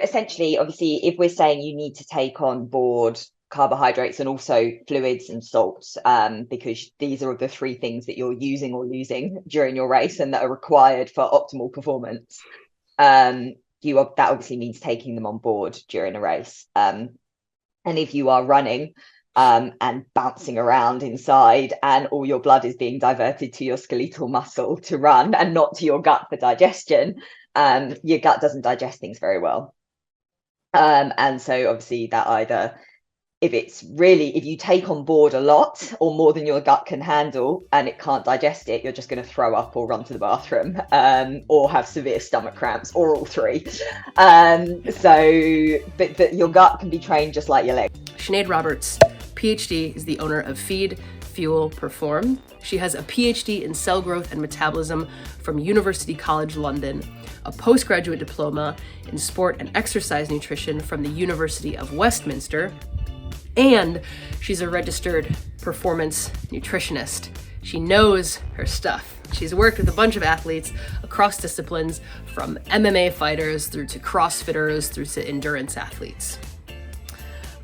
Essentially, obviously, if we're saying you need to take on board carbohydrates and also fluids and salts, because these are the three things that you're using or losing during your race and that are required for optimal performance. That obviously means taking them on board during a race. And if you are running and bouncing around inside and all your blood is being diverted to your skeletal muscle to run and not to your gut for digestion, your gut doesn't digest things very well. And so obviously that either, if you take on board a lot or more than your gut can handle and it can't digest it, you're just going to throw up or run to the bathroom, or have severe stomach cramps, or all three. But your gut can be trained just like your legs. Sinead Roberts, PhD, is the owner of Feed, Fuel, Perform. She has a PhD in cell growth and metabolism from University College London, a postgraduate diploma in sport and exercise nutrition from the University of Westminster, and she's a registered performance nutritionist. She knows her stuff. She's worked with a bunch of athletes across disciplines, from MMA fighters through to CrossFitters through to endurance athletes.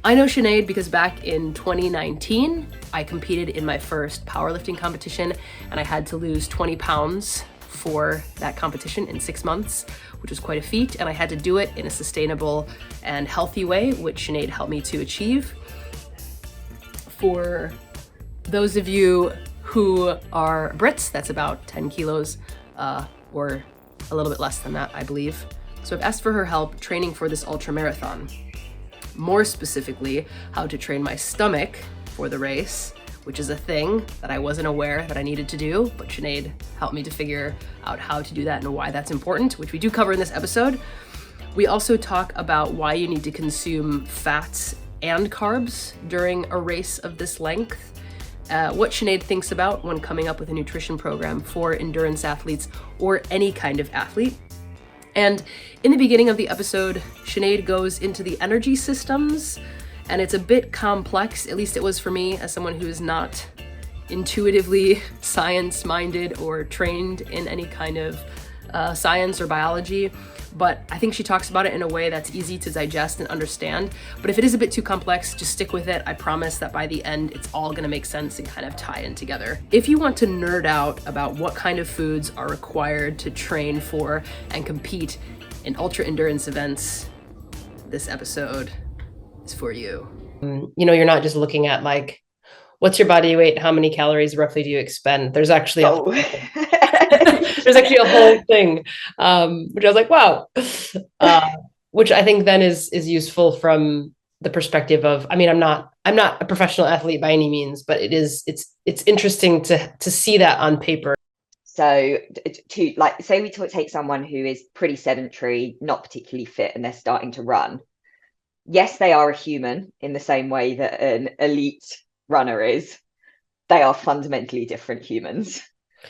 I know Sinead because back in 2019, I competed in my first powerlifting competition and I had to lose 20 pounds for that competition in 6 months, which was quite a feat. And I had to do it in a sustainable and healthy way, which Sinead helped me to achieve. For those of you who are Brits, that's about 10 kilos, or a little bit less than that, I believe. So I've asked for her help training for this ultramarathon. More specifically, how to train my stomach for the race, which is a thing that I wasn't aware that I needed to do, but Sinead helped me to figure out how to do that and why that's important, which we do cover in this episode. We also talk about why you need to consume fats and carbs during a race of this length, what Sinead thinks about when coming up with a nutrition program for endurance athletes or any kind of athlete. And in the beginning of the episode, Sinead goes into the energy systems, and it's a bit complex, at least it was for me as someone who is not intuitively science-minded or trained in any kind of science or biology. But I think she talks about it in a way that's easy to digest and understand. But if it is a bit too complex, just stick with it. I promise that by the end, it's all gonna make sense and kind of tie in together. If you want to nerd out about what kind of foods are required to train for and compete in ultra endurance events, this episode is for you. You're not just looking at like, what's your body weight? How many calories roughly do you expend? There's actually there's actually a whole thing, which I was like, wow, which I think then is useful from the perspective of, I mean, I'm not a professional athlete by any means, but it's interesting to see that on paper. So say we take someone who is pretty sedentary, not particularly fit, and they're starting to run. Yes, they are a human in the same way that an elite runner is. They are fundamentally different humans.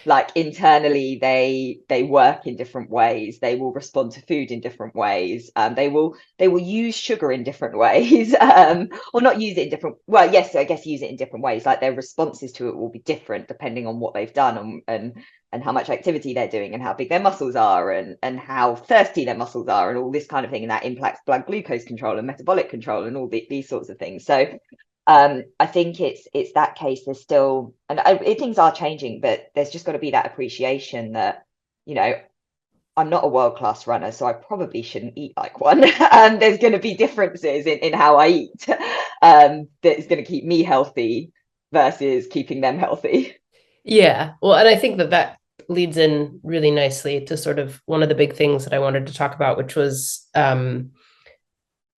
Like internally, they work in different ways. They will respond to food in different ways. They will use sugar in different ways, or not use it in different. Well, yes, I guess use it in different ways. Like their responses to it will be different depending on what they've done and how much activity they're doing and how big their muscles are and how thirsty their muscles are and all this kind of thing. And that impacts blood glucose control and metabolic control and all these sorts of things. So I think it's that case. There's still, things are changing, but there's just got to be that appreciation that, I'm not a world-class runner, so I probably shouldn't eat like one. And there's going to be differences in how I eat that's going to keep me healthy versus keeping them healthy. Yeah, well, and I think that leads in really nicely to sort of one of the big things that I wanted to talk about, which was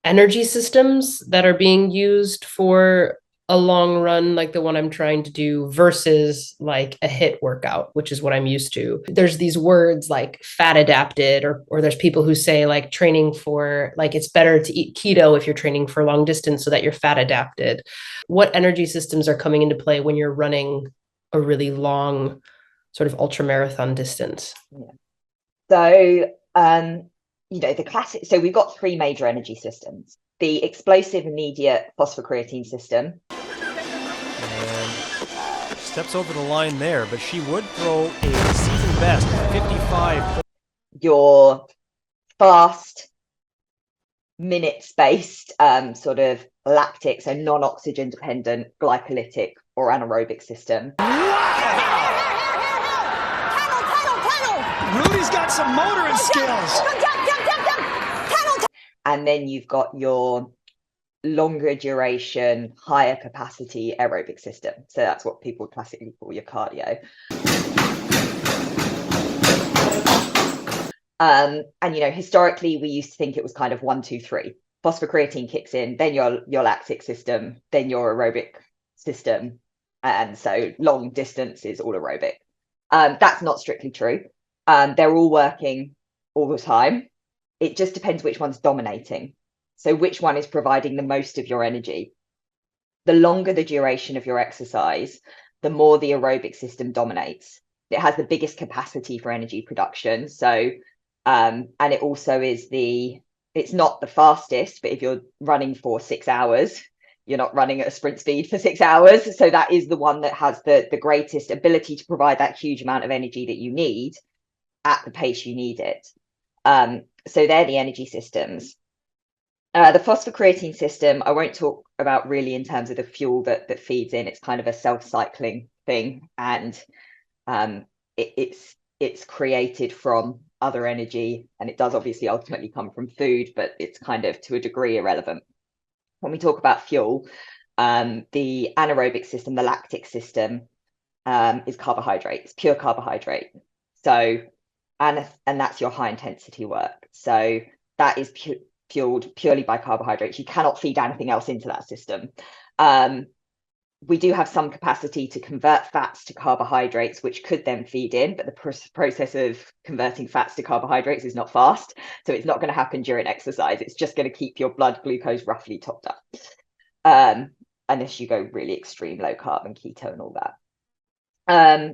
energy systems that are being used for a long run, like the one I'm trying to do, versus like a HIIT workout, which is what I'm used to. There's these words like fat adapted, or there's people who say like training for, like it's better to eat keto if you're training for long distance so that you're fat adapted. What energy systems are coming into play when you're running a really long sort of ultra marathon distance? Yeah. So the classic, so we've got three major energy systems: the explosive immediate phosphocreatine system. And steps over the line there, but she would throw a season best 55. Your fast minutes-based sort of lactic, so non-oxygen dependent glycolytic or anaerobic system. Rudy's got some motoring skills. And then you've got your longer duration, higher capacity aerobic system. So that's what people classically call your cardio. And historically we used to think it was kind of 1, 2, 3. Phosphocreatine kicks in, then your lactic system, then your aerobic system, and so long distance is all aerobic. That's not strictly true. They're all working all the time. It just depends which one's dominating. So which one is providing the most of your energy. The longer the duration of your exercise, the more the aerobic system dominates. It has the biggest capacity for energy production. So, and it also is it's not the fastest, but if you're running for 6 hours, you're not running at a sprint speed for 6 hours. So that is the one that has the greatest ability to provide that huge amount of energy that you need at the pace you need it. So they're the energy systems. The phosphocreatine system, I won't talk about really in terms of the fuel that feeds in. It's kind of a self-cycling thing, and it's created from other energy, and it does obviously ultimately come from food, but it's kind of to a degree irrelevant. When we talk about fuel, the anaerobic system, the lactic system, is carbohydrates, pure carbohydrate. So, and that's your high intensity work. So that is fueled purely by carbohydrates. You cannot feed anything else into that system. We do have some capacity to convert fats to carbohydrates, which could then feed in, but the process of converting fats to carbohydrates is not fast. So it's not going to happen during exercise. It's just going to keep your blood glucose roughly topped up. Unless you go really extreme low carb and keto and all that.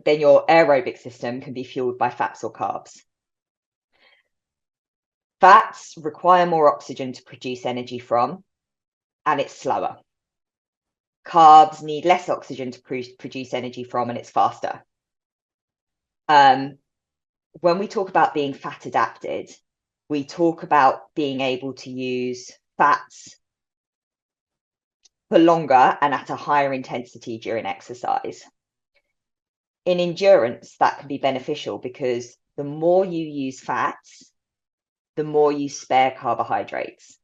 Then your aerobic system can be fueled by fats or carbs. Fats require more oxygen to produce energy from, and it's slower. Carbs need less oxygen to produce energy from, and it's faster. When we talk about being fat adapted, we talk about being able to use fats for longer and at a higher intensity during exercise. In endurance, that can be beneficial because the more you use fats, the more you spare carbohydrates.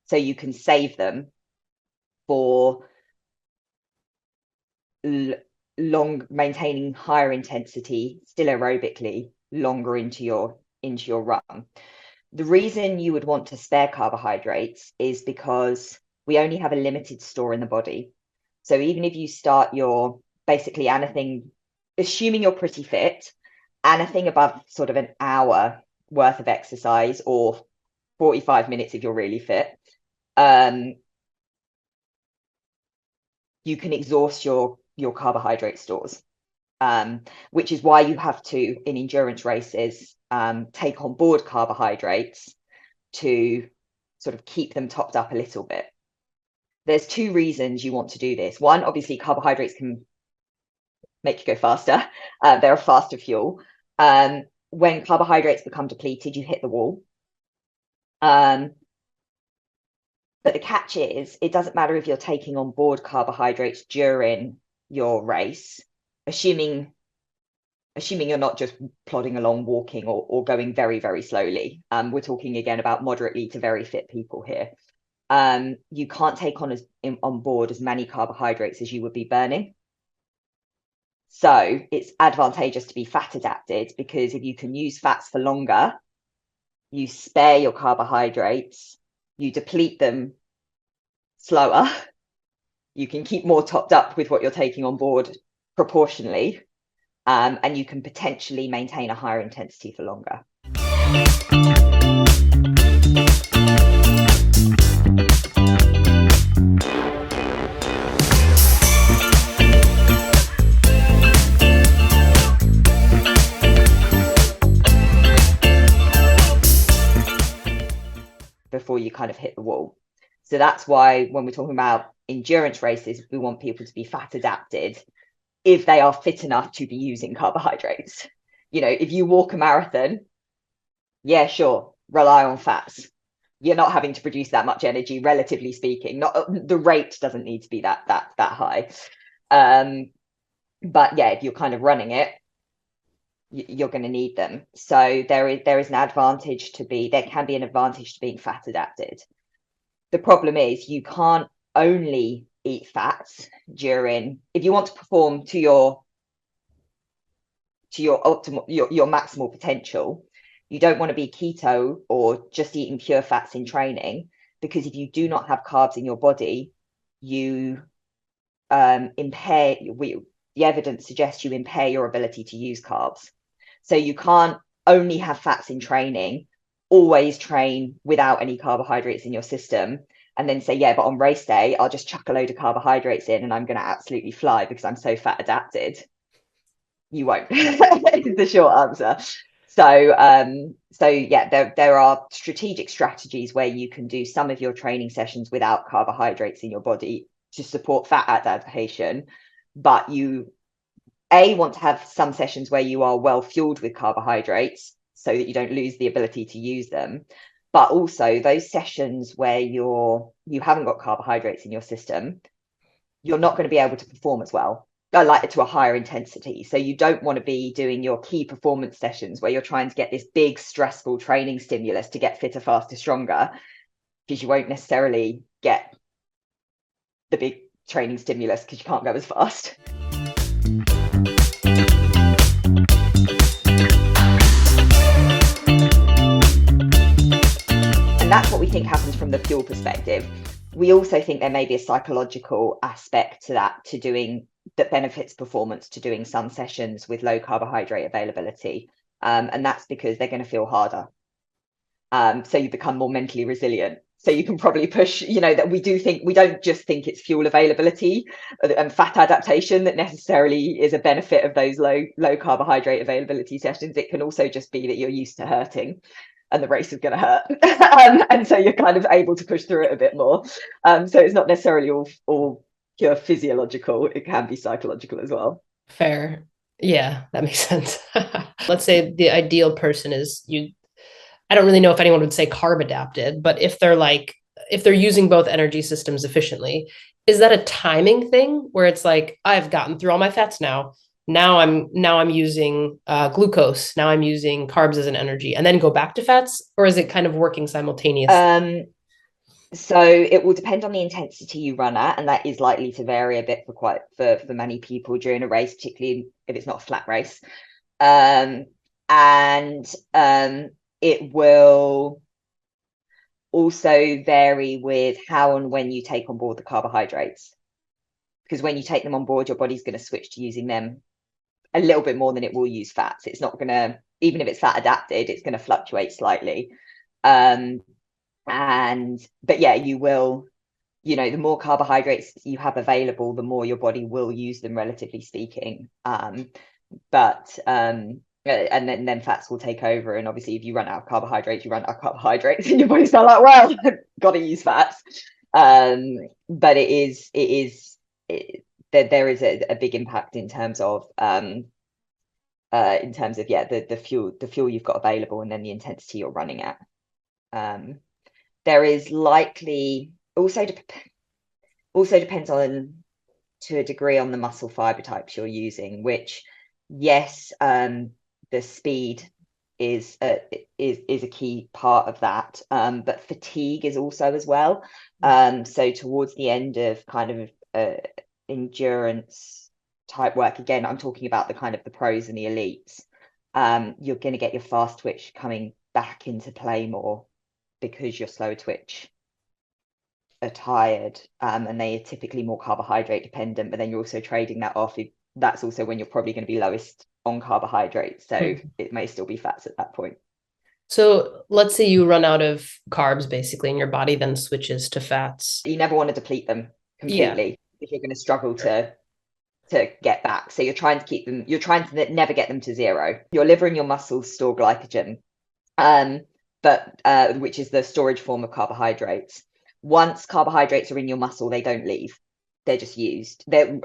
So you can save them for maintaining higher intensity, still aerobically, longer into your run. The reason you would want to spare carbohydrates is because we only have a limited store in the body. So even if you start basically anything, assuming you're pretty fit, anything above sort of an hour worth of exercise or 45 minutes if you're really fit, you can exhaust your carbohydrate stores, which is why you have to, in endurance races, take on board carbohydrates to sort of keep them topped up a little bit. There's 2 reasons you want to do this. One, obviously, carbohydrates can make you go faster. They're a faster fuel. When carbohydrates become depleted, you hit the wall. But the catch is, it doesn't matter if you're taking on board carbohydrates during your race, assuming you're not just plodding along, walking or going very, very slowly. We're talking again about moderately to very fit people here. You can't take on board as many carbohydrates as you would be burning. So it's advantageous to be fat adapted, because if you can use fats for longer, you spare your carbohydrates, you deplete them slower, you can keep more topped up with what you're taking on board proportionally, and you can potentially maintain a higher intensity for longer. Before you kind of hit the wall. So that's why when we're talking about endurance races, we want people to be fat adapted if they are fit enough to be using carbohydrates. You know, if you walk a marathon, yeah, sure, rely on fats. You're not having to produce that much energy, relatively speaking. Not the rate doesn't need to be that high. But yeah, if you're kind of running it, you're going to need them. So there is an advantage there can be an advantage to being fat adapted. The problem is you can't only eat fats if you want to perform to your optimal your maximal potential. You don't want to be keto or just eating pure fats in training, because if you do not have carbs in your body, you impair. The evidence suggests you impair your ability to use carbs. So you can't only have fats in training, always train without any carbohydrates in your system, and then say, yeah, but on race day, I'll just chuck a load of carbohydrates in and I'm going to absolutely fly because I'm so fat adapted. You won't. Is the short answer. So yeah, there are strategic strategies where you can do some of your training sessions without carbohydrates in your body to support fat adaptation, but you want to have some sessions where you are well fueled with carbohydrates so that you don't lose the ability to use them. But also those sessions where you haven't got carbohydrates in your system, you're not going to be able to perform as well, like to a higher intensity. So you don't want to be doing your key performance sessions where you're trying to get this big stressful training stimulus to get fitter, faster, stronger, because you won't necessarily get the big training stimulus because you can't go as fast. And that's what we think happens from the fuel perspective. We also think there may be a psychological aspect to that, that benefits performance, to doing some sessions with low carbohydrate availability. And that's because they're going to feel harder. So you become more mentally resilient. So you can probably push, that we don't just think it's fuel availability and fat adaptation that necessarily is a benefit of those low carbohydrate availability sessions. It can also just be that you're used to hurting and the race is going to hurt. And so you're kind of able to push through it a bit more. So it's not necessarily all pure physiological. It can be psychological as well. Fair. Yeah, that makes sense. Let's say the ideal person is I don't really know if anyone would say carb adapted, but if they're using both energy systems efficiently, is that a timing thing where it's like, I've gotten through all my fats now. Now I'm using glucose. Now I'm using carbs as an energy, and then go back to fats, or is it kind of working simultaneously? So it will depend on the intensity you run at, and that is likely to vary a bit for many people during a race, particularly if it's not a flat race. It will also vary with how and when you take on board the carbohydrates, because when you take them on board, your body's going to switch to using them a little bit more than it will use fats. It's not going to, even if it's fat adapted, it's going to fluctuate slightly. But yeah, you will, the more carbohydrates you have available, the more your body will use them, relatively speaking. And then fats will take over. And obviously, if you run out of carbohydrates, and your body's not like, well, got to use fats. But there is a big impact in terms of the fuel you've got available, and then the intensity you're running at. There is likely also depends on, to a degree, on the muscle fiber types you're using, which, yes, the speed is a key part of that, but fatigue is also as well. So towards the end of kind of endurance type work, again, I'm talking about the kind of the pros and the elites, you're going to get your fast twitch coming back into play more, because your slow twitch are tired, and they are typically more carbohydrate dependent, but then you're also trading that off. That's also when you're probably going to be lowest on carbohydrates, so it may still be fats at that point. So let's say you run out of carbs, basically, and your body then switches to fats. You never want to deplete them completely, if you're going to struggle to get back. So you're trying to never get them to zero. Your liver and your muscles store glycogen, but which is the storage form of carbohydrates. Once carbohydrates are in your muscle, they don't leave. They're just used. They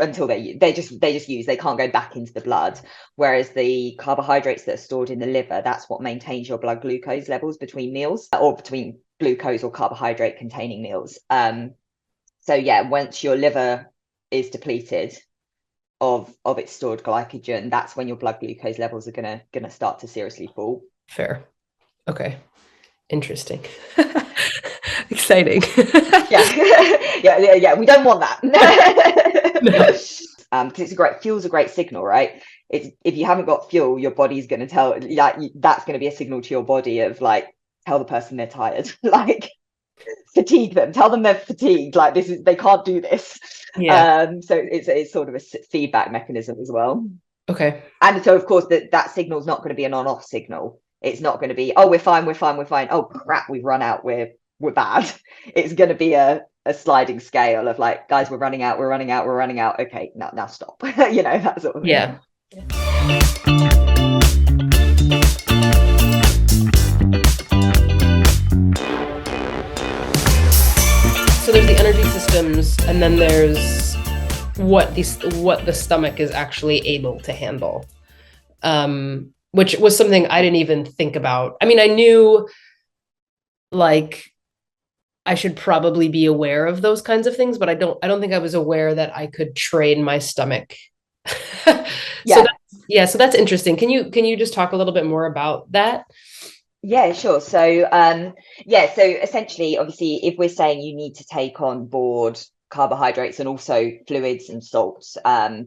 just use. They can't go back into the blood. Whereas the carbohydrates that are stored in the liver, that's what maintains your blood glucose levels between meals, or between glucose or carbohydrate containing meals. So yeah, once your liver is depleted of its stored glycogen, that's when your blood glucose levels are gonna start to seriously fall. Fair. Okay. Interesting. Exciting. yeah. We don't want that. No. Because fuel's a great signal, right? If you haven't got fuel, your body's going to tell, like, that's going to be a signal to your body of like, tell the person they're tired, like fatigue them, tell them they're fatigued, like they can't do this. Yeah. So it's sort of a feedback mechanism as well. Okay. And so of course that signal is not going to be an on-off signal. It's not going to be, oh, we're fine. Oh crap, we've run out, we're bad. It's going to be a sliding scale of like, guys, we're running out. Okay, now stop. That sort of thing. Yeah. So there's the energy systems, and then there's what the stomach is actually able to handle, which was something I didn't even think about. I mean, I knew like I should probably be aware of those kinds of things, but I don't think I was aware that I could train my stomach. Yeah. So that's interesting. Can you just talk a little bit more about that? Yeah, sure. So so essentially, obviously, if we're saying you need to take on board carbohydrates and also fluids and salts,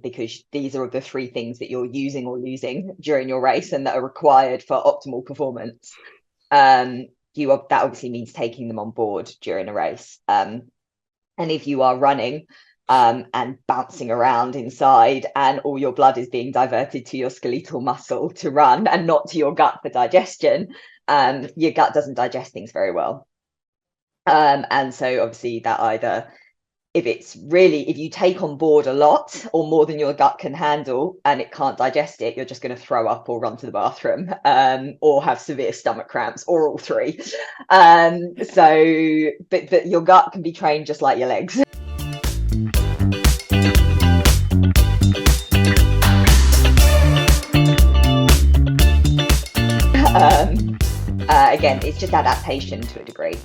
because these are the three things that you're using or losing during your race and that are required for optimal performance. That obviously means taking them on board during a race. And if you are running and bouncing around inside and all your blood is being diverted to your skeletal muscle to run and not to your gut for digestion, your gut doesn't digest things very well. And so obviously that either, if you take on board a lot or more than your gut can handle and it can't digest it, you're just going to throw up or run to the bathroom, or have severe stomach cramps, or all three. But your gut can be trained just like your legs. Again, it's just adaptation to a degree,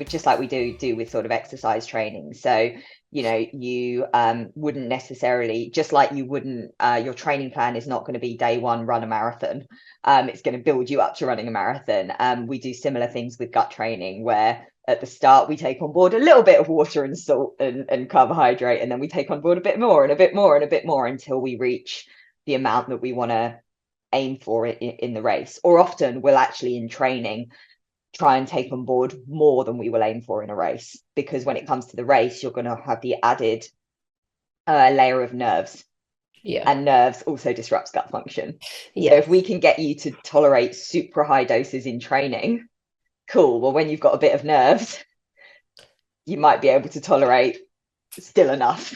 just like we do with sort of exercise training. So you wouldn't necessarily, just like you wouldn't, your training plan is not going to be day one run a marathon. It's going to build you up to running a marathon. We do similar things with gut training, where at the start we take on board a little bit of water and salt and carbohydrate, and then we take on board a bit more and a bit more and a bit more until we reach the amount that we want to aim for it in the race. Or often we'll actually, in training, try and take on board more than we will aim for in a race, because when it comes to the race, you're going to have the added layer of nerves. And nerves also disrupts gut function. So if we can get you to tolerate super high doses in training, cool. Well, when you've got a bit of nerves, you might be able to tolerate still enough.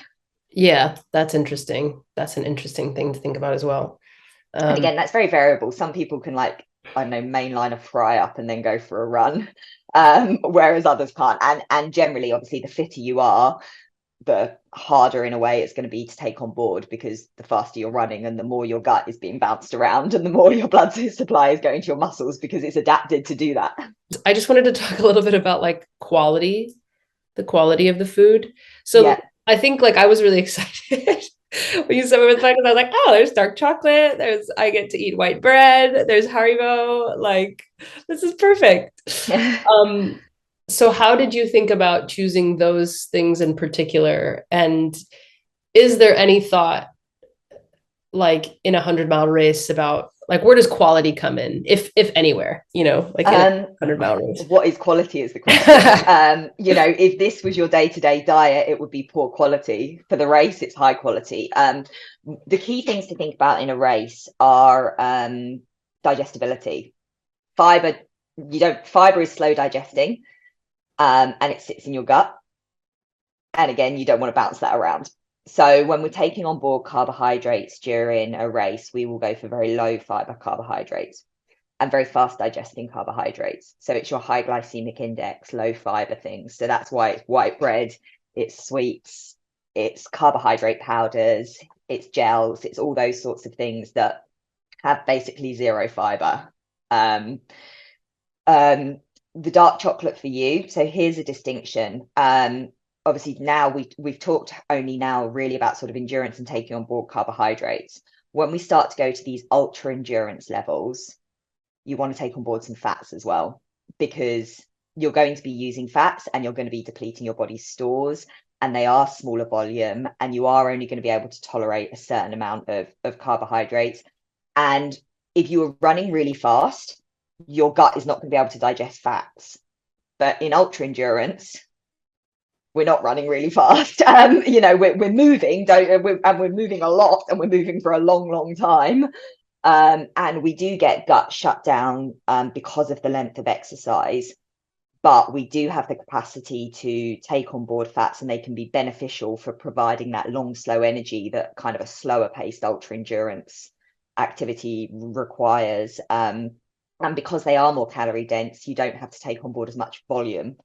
Yeah, that's interesting. That's an interesting thing to think about as well. And again, that's very variable. Some people can, like, I don't know, mainline a fry up and then go for a run, whereas others can't. And generally, obviously, the fitter you are, the harder in a way it's going to be to take on board, because the faster you're running and the more your gut is being bounced around and the more your blood supply is going to your muscles, because it's adapted to do that. I just wanted to talk a little bit about like the quality of the food. So I think like I was really excited when you said with I was like, oh, there's dark chocolate, I get to eat white bread, there's Haribo, like this is perfect. So how did you think about choosing those things in particular? And is there any thought, like in 100-mile race, about like where does quality come in, if anywhere, like in a 100-mile race? What is quality is the question. If this was your day-to-day diet, it would be poor quality. For the race, it's high quality. The key things to think about in a race are digestibility. Fiber is slow digesting, and it sits in your gut. And again, you don't want to bounce that around. So when we're taking on board carbohydrates during a race, we will go for very low fiber carbohydrates. and very fast digesting carbohydrates. So it's your high glycemic index, low fiber things. So that's why it's white bread, it's sweets, it's carbohydrate powders, it's gels, it's all those sorts of things that have basically zero fiber. The dark chocolate for you. So here's a distinction. Obviously now we've talked only now really about sort of endurance and taking on board carbohydrates. When we start to go to these ultra endurance levels, you want to take on board some fats as well, because you're going to be using fats and you're going to be depleting your body's stores, and they are smaller volume, and you are only going to be able to tolerate a certain amount of carbohydrates. And if you are running really fast, your gut is not going to be able to digest fats. But in ultra endurance, we're not running really fast. We're moving, and we're moving a lot, and we're moving for a long time. And we do get gut shut down because of the length of exercise, but we do have the capacity to take on board fats, and they can be beneficial for providing that long, slow energy that kind of a slower paced ultra endurance activity requires. And because they are more calorie dense, you don't have to take on board as much volume.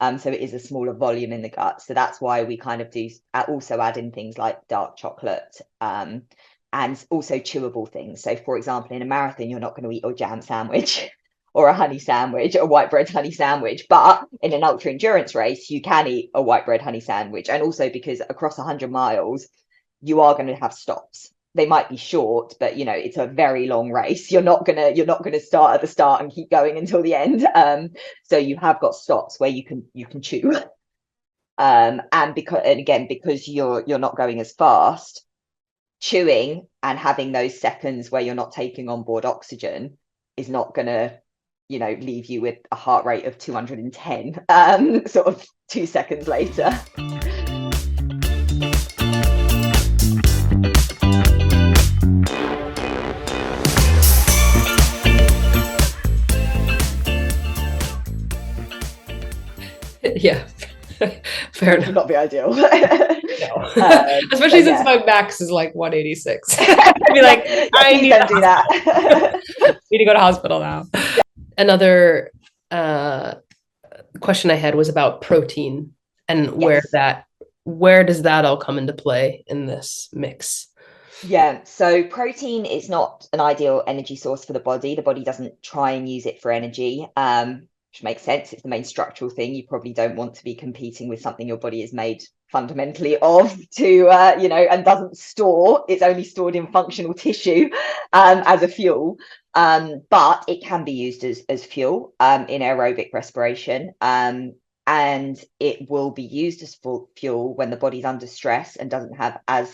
So it is a smaller volume in the gut. So that's why we kind of do also add in things like dark chocolate, and also chewable things. So for example, in a marathon, you're not going to eat a jam sandwich or a honey sandwich, a white bread honey sandwich, but in an ultra endurance race, you can eat a white bread honey sandwich. And also because across 100 miles, you are going to have stops. They might be short, but it's a very long race. You're not gonna start at the start and keep going until the end. So you have got stops where you can chew. And because you're not going as fast, chewing and having those seconds where you're not taking on board oxygen is not gonna leave you with a heart rate of 210 sort of 2 seconds later. Yeah, fair enough. Not the ideal. No. Especially since my max is like 186. I'd be like, I need don't do that. need to go to hospital now. Another question I had was about protein and where does that all come into play in this mix? Yeah, so protein is not an ideal energy source for the body. The body doesn't try and use it for energy, which makes sense. It's the main structural thing. You probably don't want to be competing with something your body is made fundamentally of and doesn't store. It's only stored in functional tissue as a fuel. But it can be used as fuel in aerobic respiration. And it will be used as fuel when the body's under stress and doesn't have other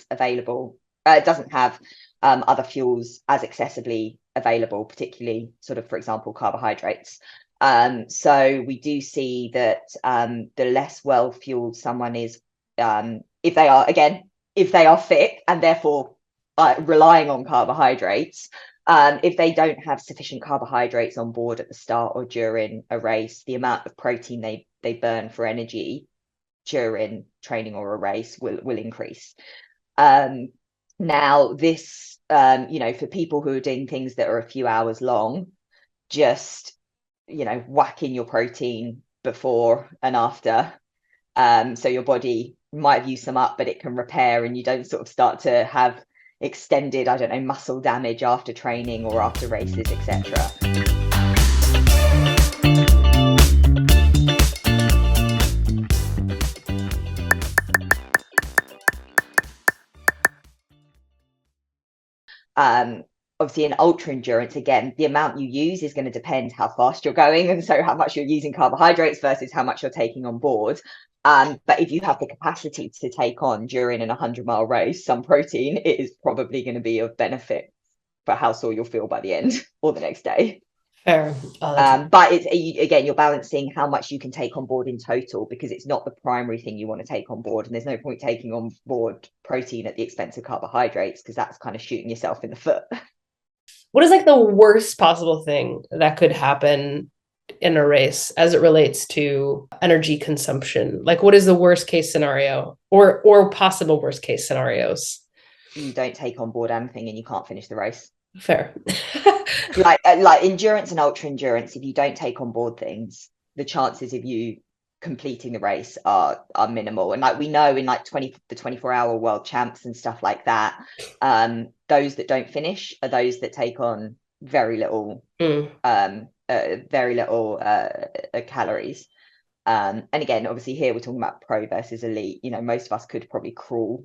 fuels as accessibly available, particularly sort of, for example, carbohydrates. So we do see that the less well-fueled someone is, if they are fit and therefore relying on carbohydrates, if they don't have sufficient carbohydrates on board at the start or during a race, the amount of protein they burn for energy during training or a race will increase. Now this, for people who are doing things that are a few hours long, just whack in your protein before and after, so your body might have used some up, but it can repair, and you don't sort of start to have extended, muscle damage after training or after races, etc. Obviously in ultra endurance, again, the amount you use is going to depend how fast you're going, and so how much you're using carbohydrates versus how much you're taking on board. But if you have the capacity to take on during an 100-mile race some protein, it is probably going to be of benefit for how sore you'll feel by the end or the next day. Fair. But you're balancing how much you can take on board in total, because it's not the primary thing you want to take on board, and there's no point taking on board protein at the expense of carbohydrates, because that's kind of shooting yourself in the foot. What is like the worst possible thing that could happen in a race as it relates to energy consumption? Like, what is the worst case scenario or possible worst case scenarios? You don't take on board anything and you can't finish the race. Fair. Like endurance and ultra endurance, if you don't take on board things, the chances of you completing the race are minimal. And like we know in like the 24-hour world champs and stuff like that, those that don't finish are those that take on very little calories. And again, obviously here we're talking about pro versus elite. You know, most of us could probably crawl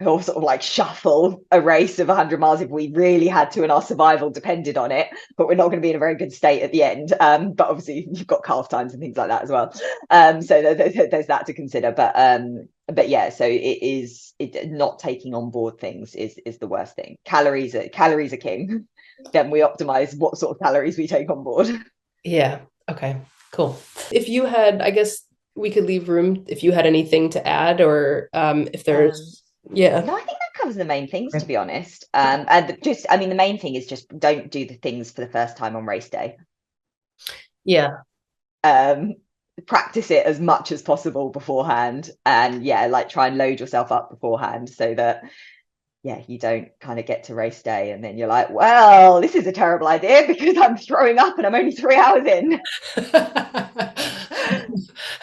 or sort of like shuffle a race of 100 miles if we really had to and our survival depended on it, but we're not going to be in a very good state at the end. But obviously you've got calf times and things like that as well. So there's that to consider. But yeah, so it not taking on board things is the worst thing. Calories are king. Then we optimize what sort of calories we take on board. Yeah. Okay, cool. If you had, I guess we could leave room if you had anything to add, or if there's yeah. No, I think that covers the main things, to be honest. And just, I mean, the main thing is just don't do the things for the first time on race day. Yeah. Practice it as much as possible beforehand, and yeah, like try and load yourself up beforehand so that you don't kind of get to race day and then you're like, well, this is a terrible idea because I'm throwing up and I'm only 3 hours in.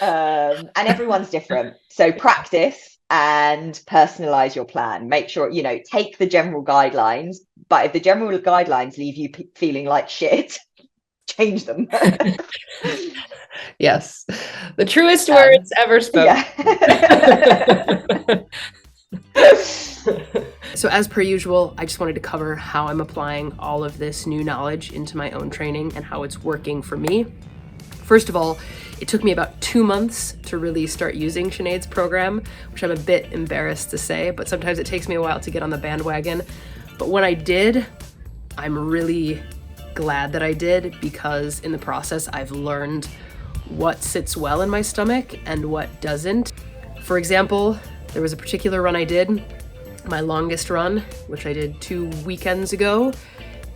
And everyone's different, so practice and personalize your plan. Make sure, take the general guidelines, but if the general guidelines leave you feeling like shit, change them. Yes, the truest words ever spoken. Yeah. So as per usual, I just wanted to cover how I'm applying all of this new knowledge into my own training and how it's working for me. First of all, it took me about 2 months to really start using Sinead's program, which I'm a bit embarrassed to say, but sometimes it takes me a while to get on the bandwagon. But when I did, I'm really glad that I did, because in the process, I've learned what sits well in my stomach and what doesn't. For example, there was a particular run I did, my longest run, which I did 2 weekends ago,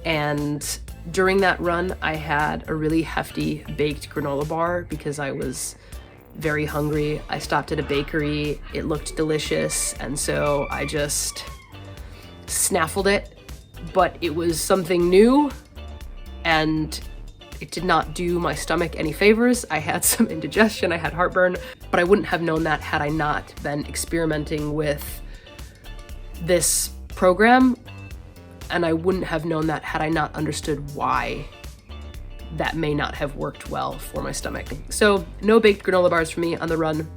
and during that run, I had a really hefty baked granola bar because I was very hungry. I stopped at a bakery, it looked delicious, and so I just snaffled it, but it was something new, and it did not do my stomach any favors. I had some indigestion, I had heartburn, but I wouldn't have known that had I not been experimenting with this program, and I wouldn't have known that had I not understood why that may not have worked well for my stomach. So no baked granola bars for me on the run,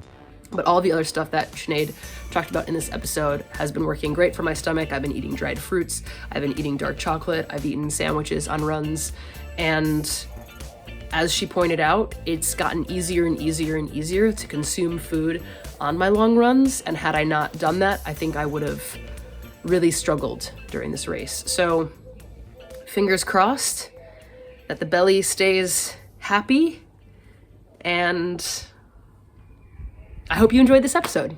but all the other stuff that Sinead talked about in this episode has been working great for my stomach. I've been eating dried fruits, I've been eating dark chocolate, I've eaten sandwiches on runs, and as she pointed out, it's gotten easier and easier and easier to consume food on my long runs, and had I not done that, I think I would have really struggled during this race. So fingers crossed that the belly stays happy, and I hope you enjoyed this episode.